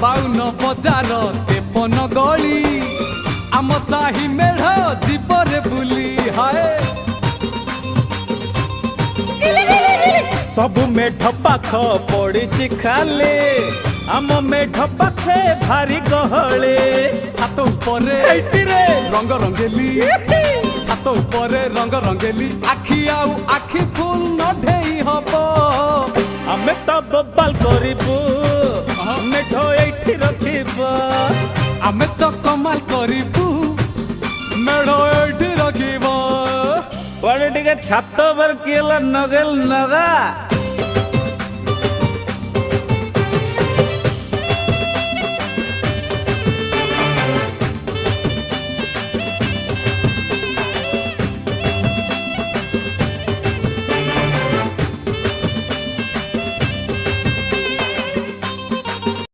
बाउन बजार तेपन गली आम साही मेढ़ जीवरे बुली हाय सब मेढ पाख पड़ी खाले आम मेढ पाखे भारी गहले छात उपरे रंग रंगेली छात उपरे रंग रंगेली आखि आउ आखि फुल न ढेई हबो आमे तो बबाल करिबू मेढ एठी रखिबो आमे तो कमाल करिबू मेढ़ एठी रखिबो बड़े टिके छात पर केला नगल नगा